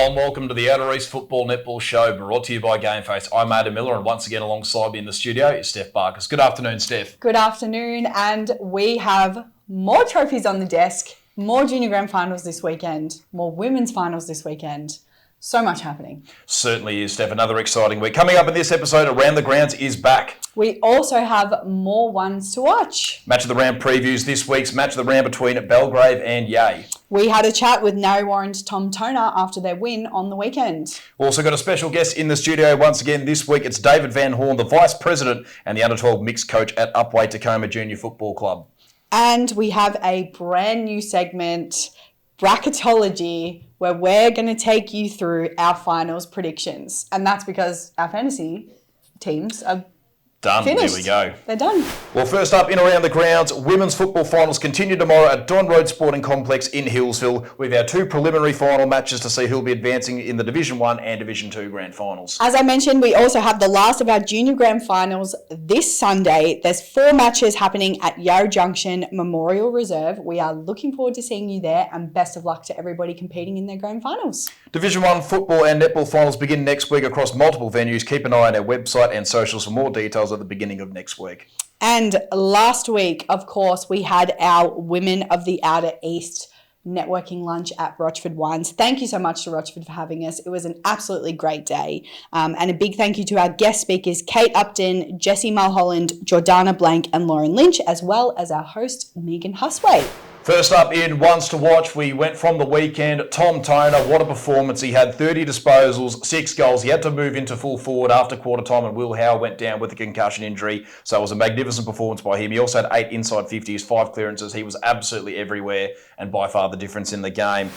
Hello and welcome to the Outer East Football Netball Show, brought to you by Gameface. I'm Adam Miller, and once again alongside me in the studio is Steph Barkers. Good afternoon, Steph. Good afternoon, and we have more trophies on the desk, more junior grand finals this weekend, more women's finals this weekend. So much happening. Certainly is, Steph. Another exciting week. Coming up in this episode, Around the Grounds is back. We also have more ones to watch. Match of the Round previews this week's Match of the Round between Belgrave and Yea. We had a chat with Narre Tom Toner after their win on the weekend. We've also got a special guest in the studio once again this week. It's David Van Hoorn, the Vice President and the Under-12 Mixed Coach at Upwey Tecoma Junior Football Club. And we have a brand new segment, Bracketology, where we're going to take you through our finals predictions. And that's because our fantasy teams are done. finished. There we go. They're done. Well, first up in Around the Grounds, women's football finals continue tomorrow at Don Road Sporting Complex in Hillsville with our two preliminary final matches to see who'll be advancing in the Division 1 and Division 2 grand finals. As I mentioned, we also have the last of our junior grand finals this Sunday. There's 4 matches happening at Yarra Junction Memorial Reserve. We are looking forward to seeing you there, and best of luck to everybody competing in their grand finals. Division 1 football and netball finals begin next week across multiple venues. Keep an eye on our website and socials for more details at the beginning of next week. And last week, of course, we had our Women of the Outer East networking lunch at Rochford Wines. Thank you so much to Rochford for having us. It was an absolutely great day. And a big thank you to our guest speakers, Kate Upton, Jessie Mulholland, Jordana Blank and Lauren Lynch, as well as our host, Megan Husway. First up in ones to watch, we went from the weekend. Tom Toner, what a performance. He had 30 disposals, 6 goals. He had to move into full forward after quarter time, and Will Howe went down with a concussion injury. So it was a magnificent performance by him. He also had 8 inside 50s, 5 clearances. He was absolutely everywhere and by far the difference in the game.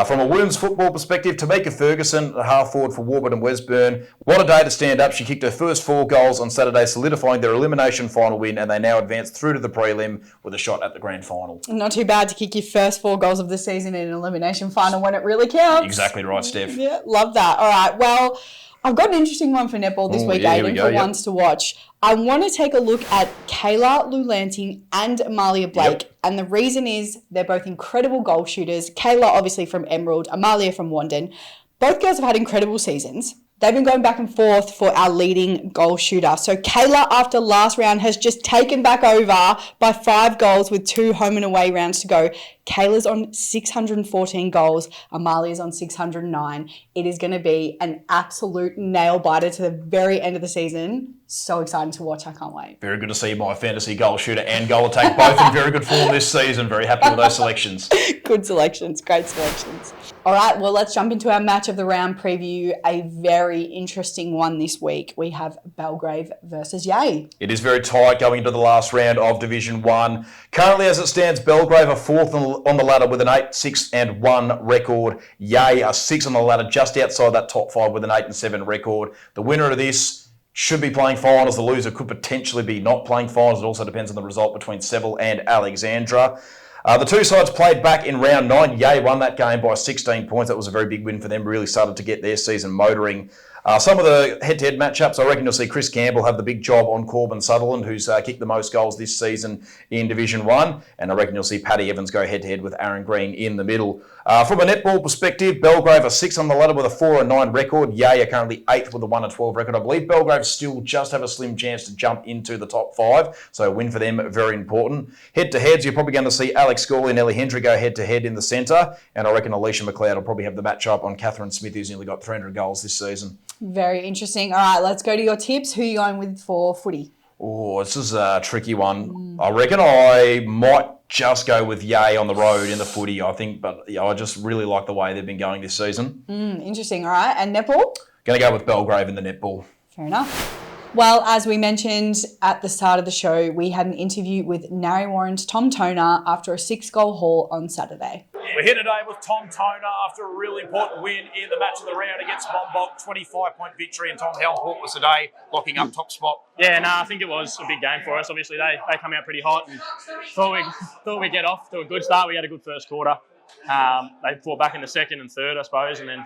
From a women's football perspective, Tamika Ferguson, the half forward for Warburton and Westburn. What a day to stand up. She kicked her first 4 goals on Saturday, solidifying their elimination final win, and they now advance through to the prelim with a shot at the grand final. Not too bad to kick your first 4 goals of the season in an elimination final when it really counts. Exactly right, Steph. Yeah, love that. All right, well, I've got an interesting one for netball this week, Aiden, for ones to watch. I want to take a look at Kayla Lulanting and Amalia Blake. Yep. And the reason is they're both incredible goal shooters. Kayla, obviously from Emerald, Amalia from Wandon. Both girls have had incredible seasons. They've been going back and forth for our leading goal shooter. So Kayla, after last round, has just taken back over by 5 goals with 2 home and away rounds to go. Kayla's on 614 goals. Amalia's on 609. It is going to be an absolute nail biter to the very end of the season. So exciting to watch. I can't wait. Very good to see my fantasy goal shooter and goal attack both in very good form this season. Very happy with those selections. Good selections. Great selections. All right, well, let's jump into our match of the round preview. A very interesting one this week. We have Belgrave versus Yea. It is very tight going into the last round of Division 1. Currently, as it stands, Belgrave are 4th on the ladder with an 8-6-1 record. Yea are 6th on the ladder, just outside that top 5 with an 8-7 record. The winner of this should be playing finals. The loser could potentially be not playing finals. It also depends on the result between Seville and Alexandra. The two sides played back in round 9. Yea won that game by 16 points. That was a very big win for them. Really started to get their season motoring. Some of the head-to-head matchups, I reckon you'll see Chris Campbell have the big job on Corbin Sutherland, who's kicked the most goals this season in Division 1. And I reckon you'll see Paddy Evans go head-to-head with Aaron Green in the middle. From a netball perspective, Belgrave are 6th on the ladder with a 4-9 record. Yea are currently 8th with a 1-12 record. I believe Belgrave still just have a slim chance to jump into the top 5. So a win for them, very important. Head-to-heads, you're probably going to see Alex Scorley and Ellie Hendry go head-to-head in the centre. And I reckon Alicia McLeod will probably have the matchup on Catherine Smith, who's nearly got 300 goals this season. Very interesting. All right, let's go to your tips. Who are you going with for footy? Oh, this is a tricky one. I reckon I might just go with Yea on the road in the footy, I think. But yeah, I just really like the way they've been going this season. Interesting. All right. And netball? Going to go with Belgrave in the netball. Fair enough. Well, as we mentioned at the start of the show, we had an interview with Narre Tom Toner after a 6-goal haul on Saturday. We're here today with Tom Toner after a really important win in the match of the round against Bombok, 25-point victory. And Tom, how important was today, locking up top spot? Yeah, I think it was a big game for us. Obviously, they come out pretty hot and thought we'd get off to a good start. We had a good first quarter. They fought back in the second and third, I suppose. And then,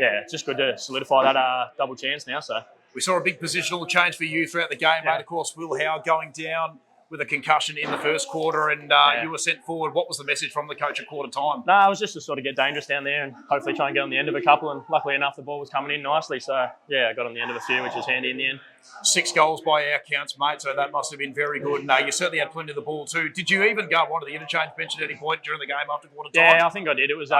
yeah, it's just good to solidify that double chance now. So we saw a big positional change for you throughout the game, mate. Of course, Will Howe going down. with a concussion in the first quarter, and you were sent forward. What was the message from the coach at quarter time? No, it was just to sort of get dangerous down there and hopefully try and get on the end of a couple. And luckily enough, the ball was coming in nicely. So, yeah, I got on the end of a few, which was handy in the end. 6 goals by our counts, mate, so that must have been very good. And you certainly had plenty of the ball too. Did you even go onto the interchange bench at any point during the game after quarter time? Yeah, I think I did. It was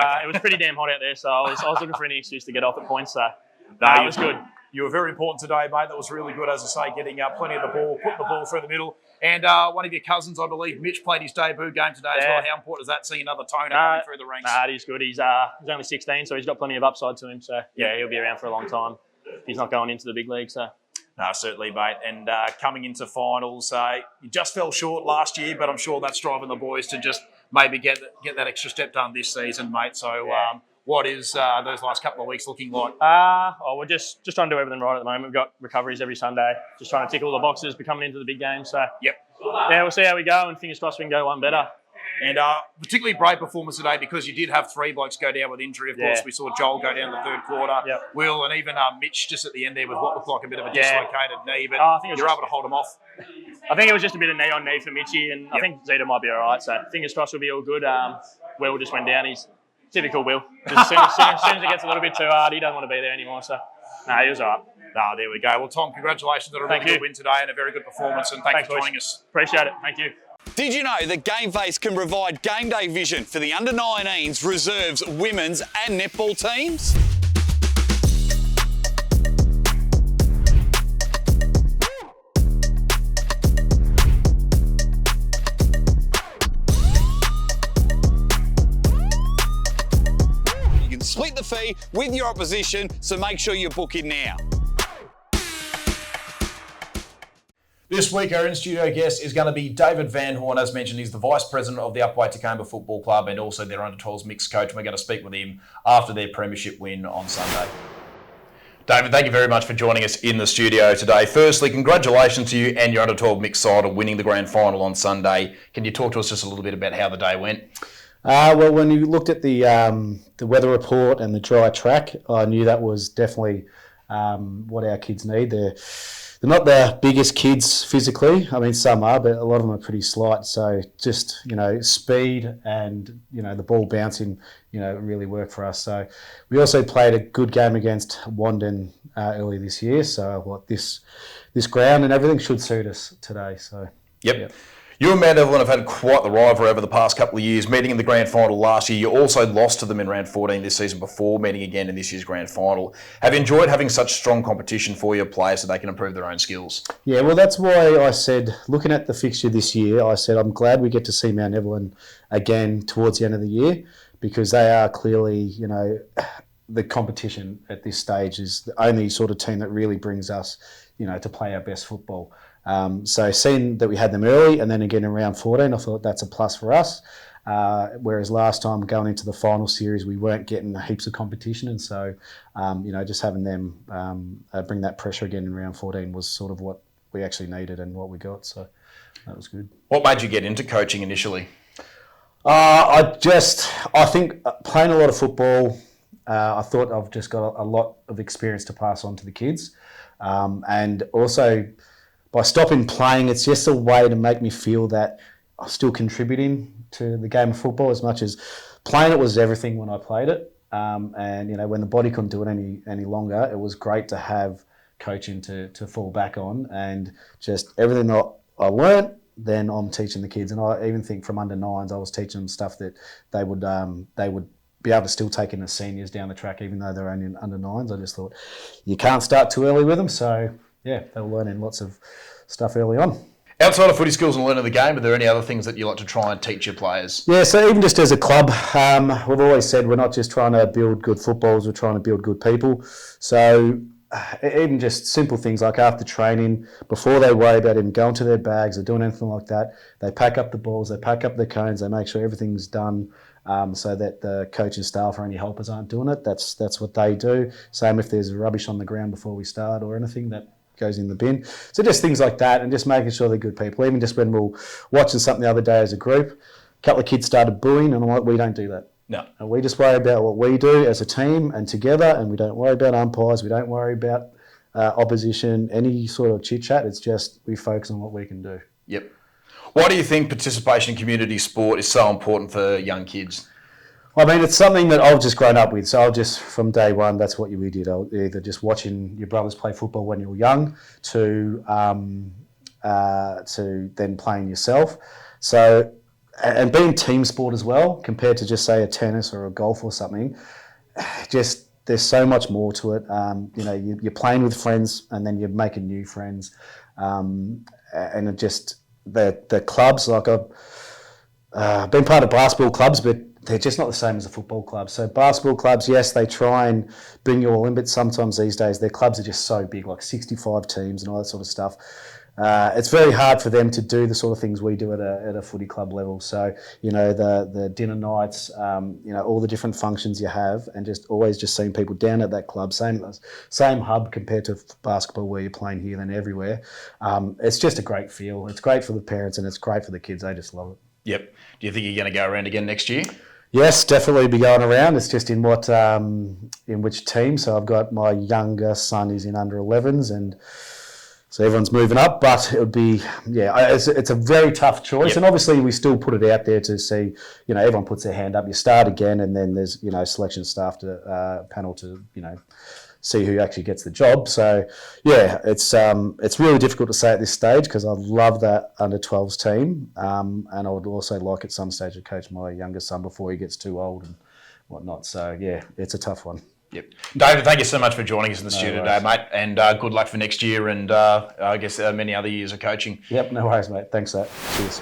pretty damn hot out there, so I was looking for any excuse to get off at points. So, it was good. You were very important today, mate. That was really good, as I say, getting plenty of the ball, putting the ball through the middle. And one of your cousins, I believe, Mitch, played his debut game today as well. How important is that, seeing another toner coming through the ranks? He's good. He's only 16, so he's got plenty of upside to him. So, yeah, he'll be around for a long time. He's not going into the big league, so... No, certainly, mate. And coming into finals, you just fell short last year, but I'm sure that's driving the boys to just maybe get that extra step done this season, mate. So what is those last couple of weeks looking like? We're just trying to do everything right at the moment. We've got recoveries every Sunday, just trying to tick all the boxes, becoming into the big game. So, yep. Yeah, we'll see how we go, and fingers crossed we can go one better. And particularly brave performance today because you did have 3 blokes go down with injury. Of course, we saw Joel go down in the third quarter. Yep. Will, and even Mitch just at the end there with what looked like a bit of a dislocated knee. But I think you're able to hold him off. I think it was just a bit of knee on knee for Mitchie, and I think Zeta might be all right. So fingers crossed we'll be all good. Will just went down. He's typical Will. Just as soon as it gets a little bit too hard, he doesn't want to be there anymore. So, he was all right. There we go. Well, Tom, congratulations on a really good win today and a very good performance, and thanks for joining us. Appreciate it. Thank you. Did you know that GameFace can provide game day vision for the under-19s, reserves, women's and netball teams? You can split the fee with your opposition, so make sure you book in now. This week, our in-studio guest is going to be David Van Hoorn. As mentioned, he's the Vice President of the Upwey Tecoma Football Club and also their under-12s mixed coach. And we're going to speak with him after their premiership win on Sunday. David, thank you very much for joining us in the studio today. Firstly, congratulations to you and your under-12 mixed side on winning the grand final on Sunday. Can you talk to us just a little bit about how the day went? Well, when you looked at the weather report and the dry track, I knew that was definitely what our kids need. They're not the biggest kids physically. I mean, some are, but a lot of them are pretty slight. So just, speed and, the ball bouncing, really worked for us. So we also played a good game against Wandon early this year. So this ground and everything should suit us today. So Yep. You and Mount Evelyn have had quite the rivalry over the past couple of years, meeting in the grand final last year. You also lost to them in round 14 this season before meeting again in this year's grand final. Have you enjoyed having such strong competition for your players so they can improve their own skills? Yeah, well, that's why I said, looking at the fixture this year, I said I'm glad we get to see Mount Evelyn again towards the end of the year because they are clearly, the competition at this stage is the only sort of team that really brings us, to play our best football. So seeing that we had them early and then again in round 14, I thought that's a plus for us. Whereas last time going into the final series, we weren't getting heaps of competition. And so, just having them bring that pressure again in round 14 was sort of what we actually needed and what we got. So that was good. What made you get into coaching initially? I think playing a lot of football, I thought I've just got a lot of experience to pass on to the kids. And also, by stopping playing, it's just a way to make me feel that I'm still contributing to the game of football as much as playing it was everything when I played it. And, when the body couldn't do it any longer, it was great to have coaching to fall back on and just everything that I learnt, then I'm teaching the kids. And I even think from under 9s, I was teaching them stuff that they would be able to still take in as seniors down the track, even though they're only in under 9s. I just thought you can't start too early with them. So, yeah, they were learning lots of stuff early on. Outside of footy skills and learning the game, are there any other things that you like to try and teach your players? Yeah, so even just as a club, we've always said we're not just trying to build good footballers, we're trying to build good people. So even just simple things like after training, before they worry about even going to their bags or doing anything like that, they pack up the balls, they pack up the cones, they make sure everything's done so that the coaching staff or any helpers aren't doing it. That's what they do. Same if there's rubbish on the ground before we start or anything that goes in the bin. So just things like that and just making sure they're good people. Even just when we were watching something the other day as a group, a couple of kids started booing and I'm like, we don't do that. No. And we just worry about what we do as a team and together, and we don't worry about umpires, we don't worry about opposition, any sort of chit-chat. It's just we focus on what we can do. Yep. Why do you think participation in community sport is so important for young kids? I mean, it's something that I've just grown up with. So from day one, that's what we did. Either just watching your brothers play football when you were young to then playing yourself. So, and being team sport as well, compared to just say a tennis or a golf or something, just there's so much more to it. You're playing with friends and then you're making new friends. And it just, the clubs, like I've been part of basketball clubs, but they're just not the same as a football club. So basketball clubs, yes, they try and bring you all in, but sometimes these days their clubs are just so big, like 65 teams and all that sort of stuff. It's very hard for them to do the sort of things we do at a footy club level. So, the dinner nights, all the different functions you have, and just always just seeing people down at that club, same hub compared to basketball where you're playing here than everywhere. It's just a great feel. It's great for the parents and it's great for the kids. They just love it. Yep. Do you think you're going to go around again next year? Yes, definitely be going around. It's just in which team. So I've got my younger son is in under 11s, and so everyone's moving up. But it would be, it's a very tough choice. Yep. And obviously we still put it out there to see, everyone puts their hand up. You start again, and then there's selection staff panel to see who actually gets the job. So it's really difficult to say at this stage because I love that under 12s team, and I would also like at some stage to coach my younger son before he gets too old and whatnot. So it's a tough one. Yep. David, thank you so much for joining us in the studio today, mate, and good luck for next year and I guess many other years of coaching. Yep, no worries, mate. Thanks for that. Cheers.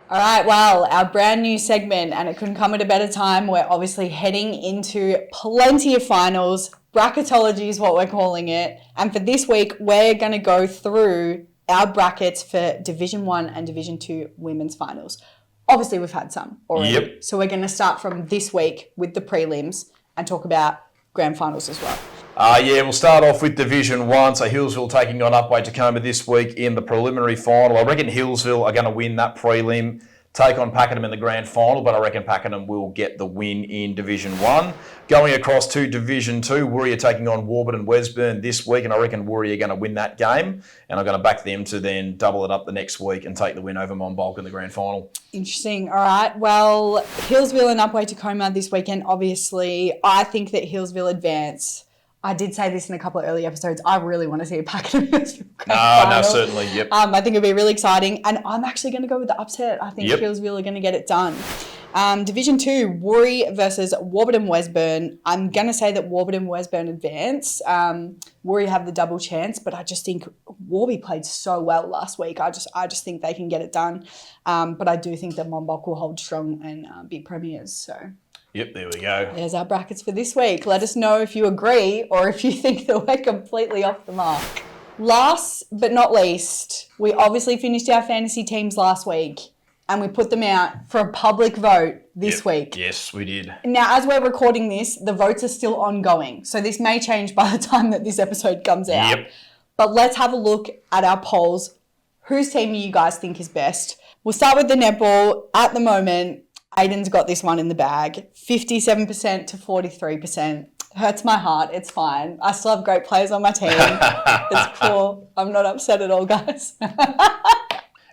All right, well, our brand new segment, and it couldn't come at a better time. We're obviously heading into plenty of finals. Bracketology is what we're calling it. And for this week, we're going to go through our brackets for Division 1 and Division 2 women's finals. Obviously, we've had some already. Yep. So we're going to start from this week with the prelims and talk about grand finals as well. We'll start off with Division 1. So Hillsville taking on Upwey Tecoma this week in the preliminary final. I reckon Hillsville are going to win that prelim, take on Pakenham in the grand final, but I reckon Pakenham will get the win in Division 1. Going across to Division 2, Warrior taking on Warburton Wesburn this week, and I reckon Warrior are going to win that game, and I'm going to back them to then double it up the next week and take the win over Monbulk in the grand final. Interesting. All right. Well, Hillsville and Upwey Tecoma this weekend, obviously. I think that Hillsville advance. I did say this in a couple of early episodes. I really want to see a Pakenham Hillsville grand final. No, certainly, yep. I think it'll be really exciting, and I'm actually going to go with the upset. I think Yep. Hillsville are going to get it done. Division 2, Warri versus Warburton Wesburn. I'm going to say that Warburton Wesburn advance. Warri have the double chance, but I just think Warby played so well last week. I just think they can get it done. But I do think that Monbulk will hold strong and be premiers. So. Yep, there we go. There's our brackets for this week. Let us know if you agree or if you think that we're completely off the mark. Last but not least, we obviously finished our fantasy teams last week and we put them out for a public vote this week. Yes, we did. Now, as we're recording this, the votes are still ongoing. So this may change by the time that this episode comes out. Yep. But let's have a look at our polls. Whose team do you guys think is best? We'll start with the netball. At the moment, Aiden's got this one in the bag. 57% to 43%. Hurts my heart. It's fine. I still have great players on my team. It's cool. I'm not upset at all, guys.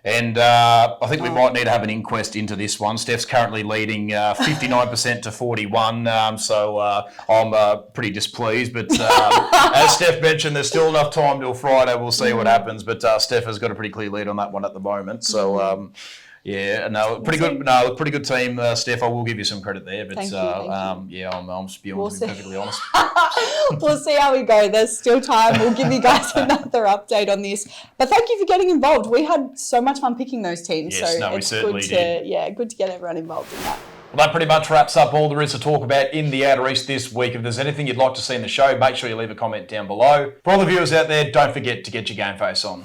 And I think we might need to have an inquest into this one. Steph's currently leading 59% to 41%, so I'm pretty displeased. But as Steph mentioned, there's still enough time till Friday. We'll see what happens. But Steph has got a pretty clear lead on that one at the moment. So, pretty good team, Steph. I will give you some credit there. But Thank you. I'm spewing, to be perfectly honest. We'll see how we go. There's still time. We'll give you guys another update on this. But thank you for getting involved. We had so much fun picking those teams. Yes, so we it's certainly good did. good to get everyone involved in that. Well, that pretty much wraps up all there is to talk about in the Outer East this week. If there's anything you'd like to see in the show, make sure you leave a comment down below. For all the viewers out there, don't forget to get your game face on.